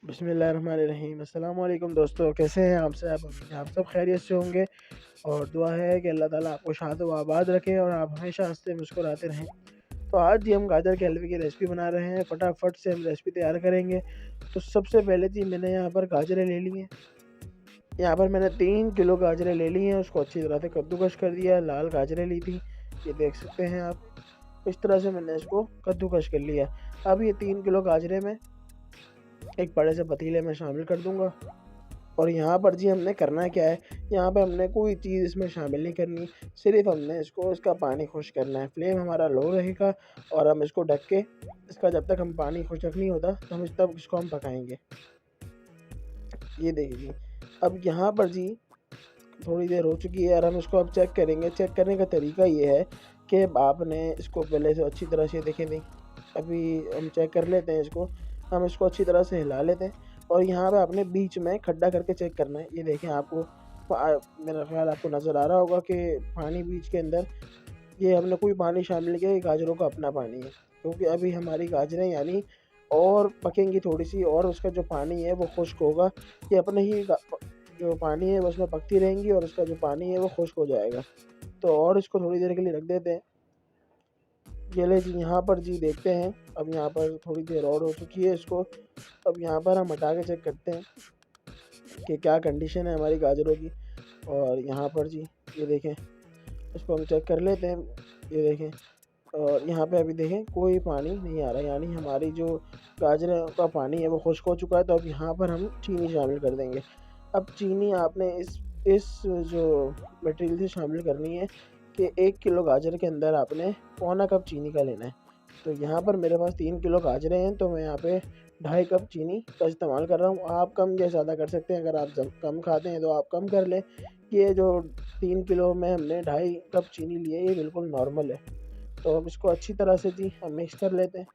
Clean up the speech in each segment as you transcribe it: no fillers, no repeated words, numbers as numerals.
बिस्मिल्लाहिर्रहमानिर्रहीम। अस्सलाम वालेकुम दोस्तों, कैसे हैं आप सब खैरियत से होंगे। और दुआ है कि अल्लाह ताला आपको शाद व आबाद रखे और आप हमेशा हंसते मुस्कुराते रहें। तो आज जी हम गाजर के हलवे की रेसिपी बना रहे हैं। फटाफट से हम रेसिपी तैयार करेंगे। तो सबसे पहले जी मैंने यहाँ पर गाजरें ले ली हैं। यहाँ पर मैंने 3 किलो गाजरें ले ली हैं। उसको अच्छी तरह से कद्दूकस कर दिया। लाल गाजरें ली थी, ये देख सकते हैं आप। इस तरह से मैंने इसको कद्दूकस कर लिया। अब ये 3 किलो गाजरें मैं एक बड़े से पतीले में शामिल कर दूंगा। और यहाँ पर जी हमने करना क्या है, यहाँ पे हमने कोई चीज़ इसमें शामिल नहीं करनी, सिर्फ हमने इसका पानी खुश करना है। फ्लेम हमारा लो रहेगा और हम इसको ढक के इसका जब तक हम पानी खुशक नहीं होता तो तब इसको हम पकाएंगे। ये देखिए जी, अब यहाँ पर जी थोड़ी देर हो चुकी है और हम इसको अब चेक करेंगे। चेक करने का तरीका ये है कि आपने इसको पहले से अच्छी तरह से देखें नहीं, अभी हम चेक कर लेते हैं इसको। हम इसको अच्छी तरह से हिला लेते हैं और यहाँ पे आपने बीच में खड्डा करके चेक करना है। ये देखें, आपको मेरा ख्याल आपको नज़र आ रहा होगा कि पानी बीच के अंदर, ये हमने कोई पानी शामिल नहीं किया, ये गाजरों का अपना पानी है। क्योंकि अभी हमारी गाजरें यानी और पकेंगी थोड़ी सी, और उसका जो पानी है वो खुश्क होगा। ये अपने ही जो पानी है वो उसमें पकती रहेंगी और उसका जो पानी है वो खुश्क हो जाएगा। तो और इसको थोड़ी देर के लिए रख देते हैं। चले जी, यहाँ पर जी देखते हैं। अब यहाँ पर थोड़ी देर और हो चुकी है इसको। अब यहाँ पर हम हटा के चेक करते हैं कि क्या कंडीशन है हमारी गाजरों की। और यहाँ पर जी ये देखें, इसको हम चेक कर लेते हैं। ये देखें, और यहाँ पे अभी देखें कोई पानी नहीं आ रहा, यानी हमारी जो गाजर का पानी है वो खुश्क हो चुका है। तो अब यहाँ पर हम चीनी शामिल कर देंगे। अब चीनी आपने इस जो मटेरियल से शामिल करनी है कि 1 किलो गाजर के अंदर आपने पौना कप चीनी का लेना है। तो यहाँ पर मेरे पास 3 किलो गाजरें हैं, तो मैं यहाँ पे 2.5 कप चीनी का इस्तेमाल कर रहा हूँ। आप कम या ज़्यादा कर सकते हैं, अगर आप कम खाते हैं तो आप कम कर लें। ये जो 3 किलो में हमने 2.5 कप चीनी ली है, ये बिल्कुल नॉर्मल है। तो अब इसको अच्छी तरह से जी हम मिक्स कर लेते हैं।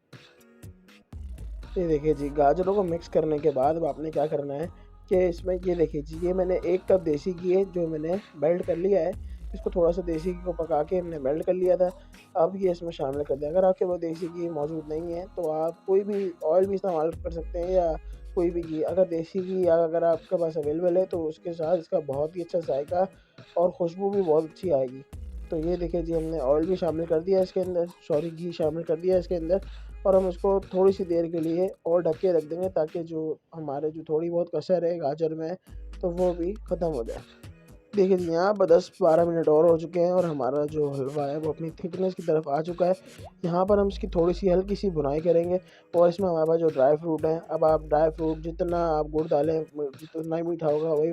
ये देखिए जी, गाजरों को मिक्स करने के बाद अब आपने क्या करना है कि इसमें ये देखिए जी, ये मैंने 1 कप देसी घी है जो मैंने मेल्ट कर लिया है। इसको थोड़ा सा देसी घी को पका के हमने मेल्ट कर लिया था। अब ये इसमें शामिल कर दें। अगर आपके पास देसी घी मौजूद नहीं है तो आप कोई भी ऑयल भी इस्तेमाल कर सकते हैं, या कोई भी घी। अगर देसी घी अगर आपके पास अवेलेबल है तो उसके साथ इसका बहुत ही अच्छा जायका और खुशबू भी बहुत अच्छी आएगी। तो ये देखिए जी, हमने ऑयल भी शामिल कर दिया इसके अंदर, सॉरी घी शामिल कर दिया इसके अंदर। और हम इसको थोड़ी सी देर के लिए और ढक के रख देंगे, ताकि जो हमारे जो थोड़ी बहुत कसर है गाजर में तो वो भी ख़त्म हो जाए। देखिए जी, यहाँ पर 10-12 मिनट और हो चुके हैं और हमारा जो हलवा है वो अपनी थिकनेस की तरफ आ चुका है। यहाँ पर हम इसकी थोड़ी सी हल्की सी बुनाई करेंगे और इसमें हमारे पास जो ड्राई फ्रूट है, अब आप ड्राई फ्रूट जितना आप गुड़ डालें जितना ही मीठा होगा वही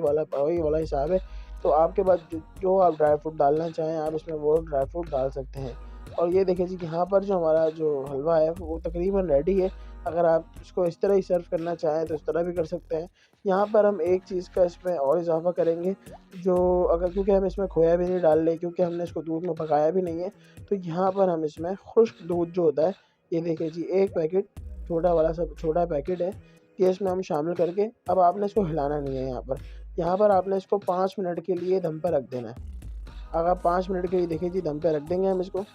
वाला हिसाब है। तो आपके पास जो आप ड्राई फ्रूट डालना चाहें आप इसमें वो ड्राई फ्रूट डाल सकते हैं। और ये देखिए जी, यहाँ पर जो हमारा जो हलवा है वो तकरीबन रेडी है। अगर आप इसको इस तरह ही सर्व करना चाहें तो इस तरह भी कर सकते हैं। यहाँ पर हम एक चीज़ का इसमें और इजाफा करेंगे, जो अगर क्योंकि हम इसमें खोया भी नहीं डाल रहे, क्योंकि हमने इसको दूध में पकाया भी नहीं है। तो यहाँ पर हम इसमें खुश्क दूध जो होता है, ये देखिए जी, 1 पैकेट छोटा पैकेट है, ये इसमें हम शामिल करके अब आपने इसको हिलाना नहीं है। यहाँ पर आपने इसको 5 मिनट के लिए दम पर रख देना है। अगर 5 मिनट के लिए देखिए जी दम पे रख देंगे हम इसको।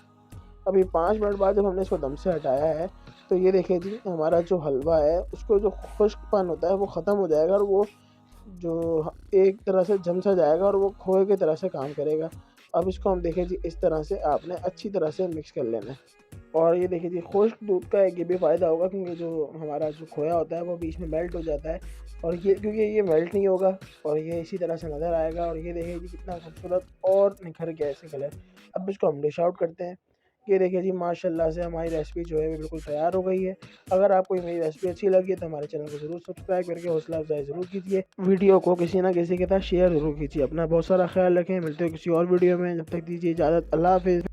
अभी 5 मिनट बाद जब हमने इसको दम से हटाया है तो ये देखिए जी, हमारा जो हलवा है उसको जो खुश्कपन होता है वो ख़त्म हो जाएगा और वो जो एक तरह से जम सा जाएगा और वो खोए की तरह से काम करेगा। अब इसको हम देखें जी, इस तरह से आपने अच्छी तरह से मिक्स कर लेना है। और ये देखिए जी, खुश्क दूध का एक ये भी फ़ायदा होगा, क्योंकि जो हमारा जो खोया होता है वो बीच में मेल्ट हो जाता है। और ये क्योंकि ये मेल्ट नहीं होगा और ये इसी तरह से नज़र आएगा। और ये देखिए जी, कितना खूबसूरत और निखर गया इससे कलर। अब इसको हम डिश आउट करते हैं। ये देखिए जी, माशाल्लाह से हमारी रेसिपी जो है वो बिल्कुल तैयार हो गई है। अगर आपको मेरी रेसिपी अच्छी लगी है तो हमारे चैनल को ज़रूर सब्सक्राइब करके हौसला अफजाई ज़रूर कीजिए। वीडियो को किसी ना किसी के साथ शेयर ज़रूर कीजिए। अपना बहुत सारा ख्याल रखें। मिलते हैं किसी और वीडियो में, जब तक दीजिए इजाज़त। अल्लाह हाफ़िज़।